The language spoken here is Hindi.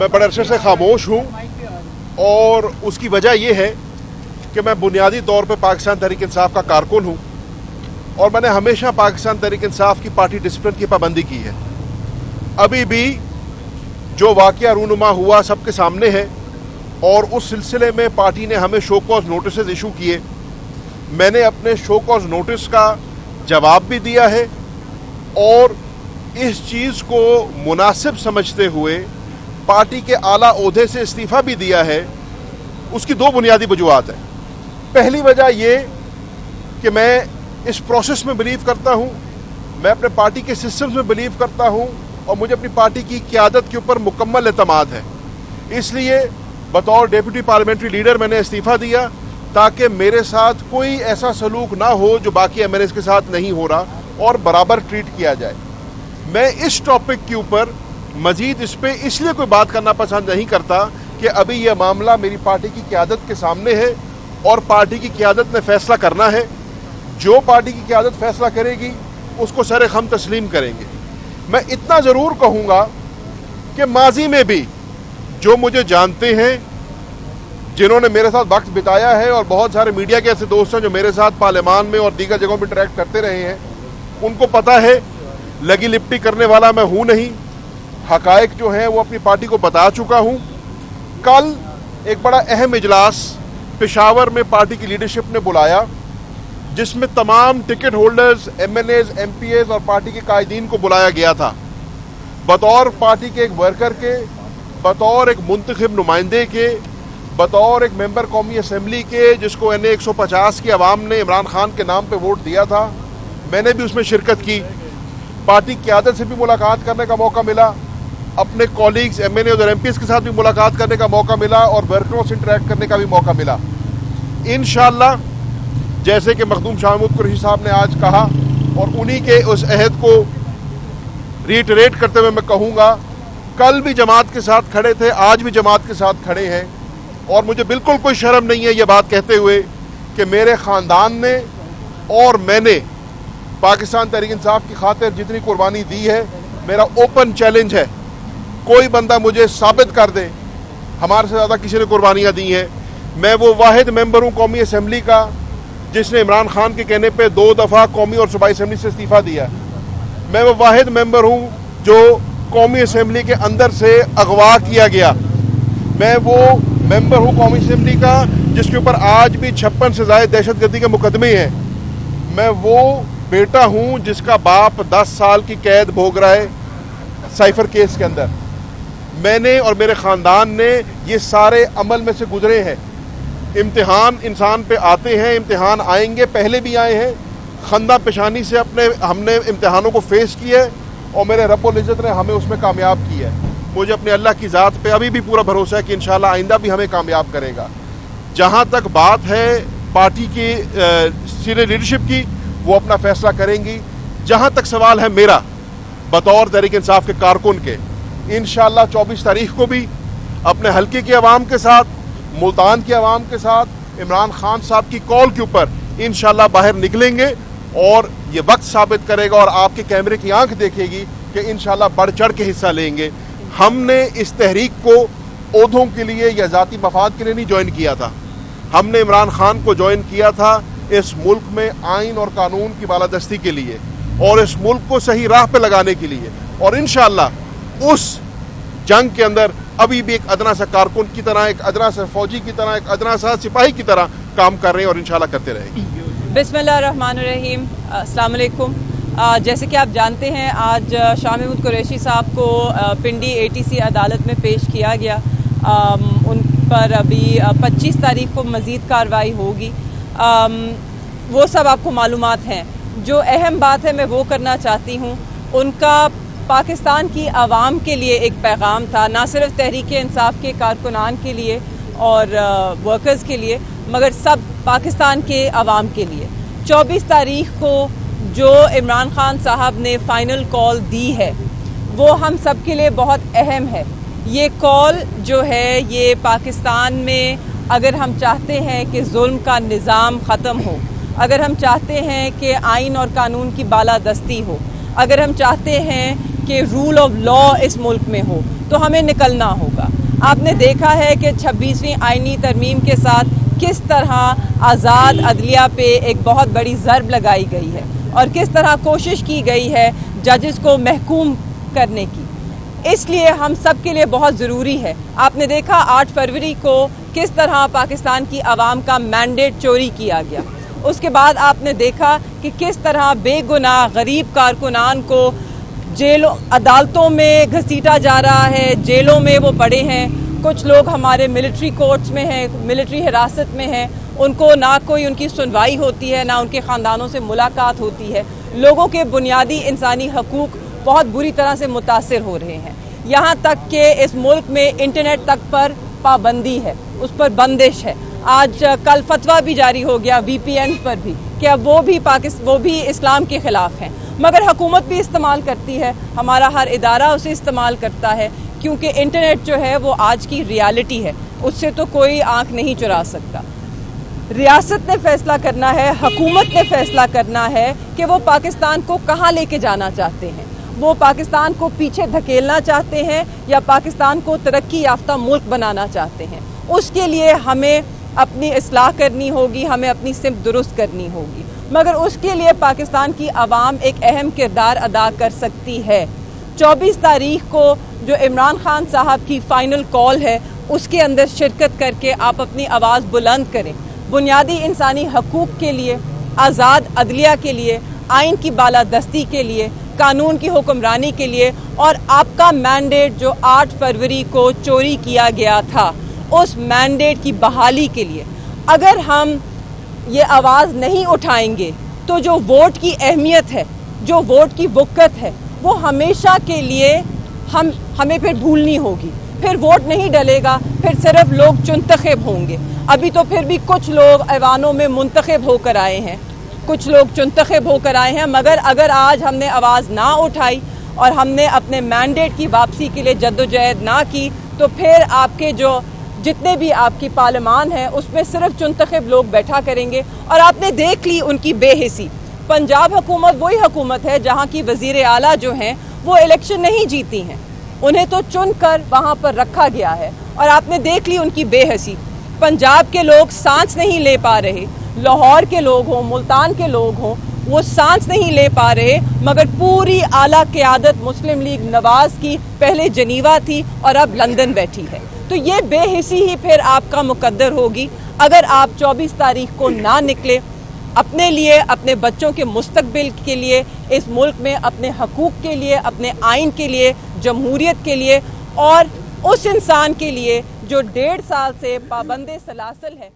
मैं बड़े अरसे से खामोश हूँ और उसकी वजह यह है कि मैं बुनियादी तौर पर पाकिस्तान तहरीक इंसाफ का कारकुन हूँ और मैंने हमेशा पाकिस्तान तहरीक इंसाफ की पार्टी डिसिप्लिन की पाबंदी की है। अभी भी जो वाक़या रूनुमा हुआ सबके सामने है और उस सिलसिले में पार्टी ने हमें शो कॉज नोटिस इशू किए। मैंने अपने शो कॉज नोटिस का जवाब भी दिया है और इस चीज़ को मुनासिब समझते हुए पार्टी के आला ओहदे से इस्तीफ़ा भी दिया है। उसकी दो बुनियादी वजूहात हैं। पहली वजह ये कि मैं इस प्रोसेस में बिलीव करता हूँ, मैं अपने पार्टी के सिस्टम्स में बिलीव करता हूँ और मुझे अपनी पार्टी की क़यादत के ऊपर मुकम्मल एतमाद है। इसलिए बतौर डेप्यूटी पार्लियामेंट्री लीडर मैंने इस्तीफ़ा दिया ताकि मेरे साथ कोई ऐसा सलूक ना हो जो बाकी एमएनएस के साथ नहीं हो रहा और बराबर ट्रीट किया जाए। मैं इस टॉपिक के ऊपर मजीद इस पर इसलिए कोई बात करना पसंद नहीं करता कि अभी यह मामला मेरी पार्टी की क़यादत के सामने है और पार्टी की क़यादत ने फैसला करना है। जो पार्टी की क़यादत फैसला करेगी उसको सरे खम तस्लीम करेंगे। मैं इतना ज़रूर कहूँगा कि माजी में भी जो मुझे जानते हैं, जिन्होंने मेरे साथ वक्त बिताया है और बहुत सारे मीडिया के ऐसे दोस्त हैं जो मेरे साथ पार्लियामान में और दीगर जगहों पर इंटरेक्ट करते रहे हैं, उनको पता है लगी लिपटी करने वाला मैं हूँ नहीं। हकायक जो हैं वो अपनी पार्टी को बता चुका हूँ। कल एक बड़ा अहम इजलास पेशावर में पार्टी की लीडरशिप ने बुलाया जिसमें तमाम टिकट होल्डर्स, एमएनएज, एमपीएज और पार्टी के कायदीन को बुलाया गया था। बतौर पार्टी के एक वर्कर के, बतौर एक मुंतखब नुमाइंदे के, बतौर एक मेंबर कौमी असम्बली के जिसको NA 150 की आवाम ने इमरान खान के नाम पे वोट दिया था, मैंने भी उसमें शिरकत की। पार्टी की क़यादत से भी मुलाकात करने का मौका मिला, अपने कॉलीग्स एमएनए और एमपीएस के साथ भी मुलाकात करने का मौका मिला और वर्करों से इंटरेक्ट करने का भी मौका मिला। इंशाअल्लाह जैसे कि मखदूम शाह महमूद कुरैशी साहब ने आज कहा और उन्हीं के उस अहद को रीइटरेट करते हुए मैं कहूँगा, कल भी जमात के साथ खड़े थे, आज भी जमात के साथ खड़े हैं और मुझे बिल्कुल कोई शर्म नहीं है ये बात कहते हुए कि मेरे ख़ानदान ने और मैंने पाकिस्तान तहरीक इंसाफ की खातिर जितनी कुर्बानी दी है, मेरा ओपन चैलेंज है, कोई बंदा मुझे साबित कर दे हमारे से ज़्यादा किसी ने कुर्बानियाँ दी हैं। मैं वो वाहिद मेंबर हूँ कौमी असम्बली का जिसने इमरान खान के कहने पे 2 दफ़ा कौमी और सूबाई असम्बली से इस्तीफ़ा दिया। मैं वो वाहिद मेंबर हूँ जो कौमी असम्बली के अंदर से अगवा किया गया। मैं वो मेंबर हूँ कौमी असम्बली का जिसके ऊपर आज भी 56 से ज़ायद दहशतगर्दी के मुकदमे हैं। मैं वो बेटा हूँ जिसका बाप 10 साल की कैद भोग रहा है साइफर केस के अंदर। मैंने और मेरे ख़ानदान ने ये सारे अमल में से गुजरे हैं। इम्तिहान इंसान पे आते हैं, इम्तिहान आएंगे, पहले भी आए हैं। खंदा पेशानी से हमने इम्तिहानों को फेस किया है और मेरे रब्बुल इज़्ज़त ने हमें उसमें कामयाब किया है। मुझे अपने अल्लाह की ज़ात पे अभी भी पूरा भरोसा है कि इंशाअल्लाह आइंदा भी हमें कामयाब करेगा। जहाँ तक बात है पार्टी की सीनियर लीडरशिप की, वो अपना फैसला करेंगी। जहाँ तक सवाल है मेरा बतौर तहरीक इंसाफ के कारकुन के, इंशाअल्लाह 24 तारीख को भी अपने हल्के की आवाम के साथ, मुल्तान की आवाम के साथ इमरान खान साहब की कॉल के ऊपर इंशाअल्लाह बाहर निकलेंगे और ये वक्त साबित करेगा और आपके कैमरे की आंख देखेगी कि इंशाअल्लाह बढ़ चढ़ के हिस्सा लेंगे। हमने इस तहरीक को ओहदों के लिए या ज़ाती मफाद के लिए नहीं ज्वाइन किया था, हमने इमरान खान को ज्वाइन किया था इस मुल्क में आइन और कानून की बालादस्ती के लिए और इस मुल्क को सही राह पे लगाने के लिए। और इंशाअल्लाह उस जंग के अंदर अभी भी एक अदना सा कारकुन की तरह, एक अदना सा फौजी की तरह, एक अदना सा सिपाही की तरह काम कर रहे हैं और इंशाअल्लाह करते रहेंगे। बिस्मिल्लाहिर्रहमानिर्रहीम, अस्सलाम वालेकुम। जैसे कि आप जानते हैं, आज शाह महमूद कुरैशी साहब को पिंडी ATC अदालत में पेश किया गया। उन पर अभी 25 तारीख को मज़ीद कार्रवाई होगी। वो सब आपको मालूमात हैं। जो अहम बात है मैं वो करना चाहती हूँ। उनका पाकिस्तान की आवाम के लिए एक पैगाम था, ना सिर्फ तहरीक इंसाफ के कारकुनान के लिए और वर्कर्स के लिए, मगर सब पाकिस्तान के आवाम के लिए। 24 तारीख को जो इमरान खान साहब ने फ़ाइनल कॉल दी है वो हम सब के लिए बहुत अहम है। ये कॉल जो है ये पाकिस्तान में अगर हम चाहते हैं कि जुल्म का निज़ाम ख़त्म हो, अगर हम चाहते हैं कि आइन और कानून की बालादस्ती हो, अगर हम चाहते हैं कि रूल ऑफ लॉ इस मुल्क में हो, तो हमें निकलना होगा। आपने देखा है कि 26वीं आईनी तरमीम के साथ किस तरह आज़ाद अदलिया पे एक बहुत बड़ी ज़रब लगाई गई है और किस तरह कोशिश की गई है जजेस को महकूम करने की। इसलिए हम सब के लिए बहुत ज़रूरी है। आपने देखा 8 फरवरी को किस तरह पाकिस्तान की आवाम का मैंडेट चोरी किया गया। उसके बाद आपने देखा कि किस तरह बेगुनाह गरीब कारकुनान को जेलों अदालतों में घसीटा जा रहा है, जेलों में वो पड़े हैं। कुछ लोग हमारे मिलिट्री कोर्ट्स में हैं, मिलिट्री हिरासत में हैं, उनको ना कोई उनकी सुनवाई होती है, ना उनके ख़ानदानों से मुलाकात होती है। लोगों के बुनियादी इंसानी हकूक़ बहुत बुरी तरह से मुतासिर हो रहे हैं। यहाँ तक कि इस मुल्क में इंटरनेट तक पर पाबंदी है, उस पर बंदिश है। आज कल फतवा भी जारी हो गया VPN पर भी कि अब वो भी इस्लाम के ख़िलाफ़ हैं, मगर हुकूमत भी इस्तेमाल करती है, हमारा हर इदारा उसे इस्तेमाल करता है, क्योंकि इंटरनेट जो है वो आज की रियलिटी है, उससे तो कोई आंख नहीं चुरा सकता। रियासत ने फैसला करना है, हुकूमत ने फैसला करना है कि वो पाकिस्तान को कहाँ लेके जाना चाहते हैं। वो पाकिस्तान को पीछे धकेलना चाहते हैं या पाकिस्तान को तरक्की याफ्ता मुल्क बनाना चाहते हैं। उसके लिए हमें अपनी इस्लाह करनी होगी, हमें अपनी सिमत दुरुस्त करनी होगी, मगर उसके लिए पाकिस्तान की आवाम एक अहम किरदार अदा कर सकती है। 24 तारीख को जो इमरान खान साहब की फ़ाइनल कॉल है उसके अंदर शिरकत करके आप अपनी आवाज़ बुलंद करें। बुनियादी इंसानी हकूक़ के लिए, आज़ाद अदलिया के लिए, आइन की बालादस्ती के लिए, कानून की हुक्मरानी के लिए और आपका मैंडेट जो 8 फरवरी को चोरी किया गया था उस मैंडेट की बहाली के लिए अगर हम ये आवाज़ नहीं उठाएंगे तो जो वोट की अहमियत है, जो वोट की वक़्त है, वो हमेशा के लिए हमें फिर भूलनी होगी। फिर वोट नहीं डलेगा, फिर सिर्फ लोग चुनतखब होंगे। अभी तो फिर भी कुछ लोग ऐवानों में मुंतखब होकर आए हैं, कुछ लोग चुनतखब होकर आए हैं, मगर अगर आज हमने आवाज़ ना उठाई और हमने अपने मैंडेट की वापसी के लिए जद्दोजहद ना की तो फिर आपके जो जितने भी आपकी पार्लियामान है उसमें सिर्फ चुनतखब लोग बैठा करेंगे। और आपने देख ली उनकी बेहिसी। पंजाब हुकूमत वही हुकूमत है जहाँ की वज़ीर आला जो हैं वो इलेक्शन नहीं जीती हैं, उन्हें तो चुन कर वहाँ पर रखा गया है। और आपने देख ली उनकी बेहसी। पंजाब के लोग सांस नहीं ले पा रहे, लाहौर के लोग हों, मुल्तान के लोग हों, वो सांस नहीं ले पा रहे, मगर पूरी आला क़यादत मुस्लिम लीग नवाज़ की पहले जनीवा थी और अब लंदन बैठी है। तो ये बेहिसी ही फिर आपका मुकद्दर होगी अगर आप 24 तारीख को ना निकले अपने लिए, अपने बच्चों के मुस्तकबिल के लिए, इस मुल्क में अपने हकूक़ के लिए, अपने आइन के लिए, जमहूरियत के लिए और उस इंसान के लिए जो 1.5 साल से पाबंदे सलासल है।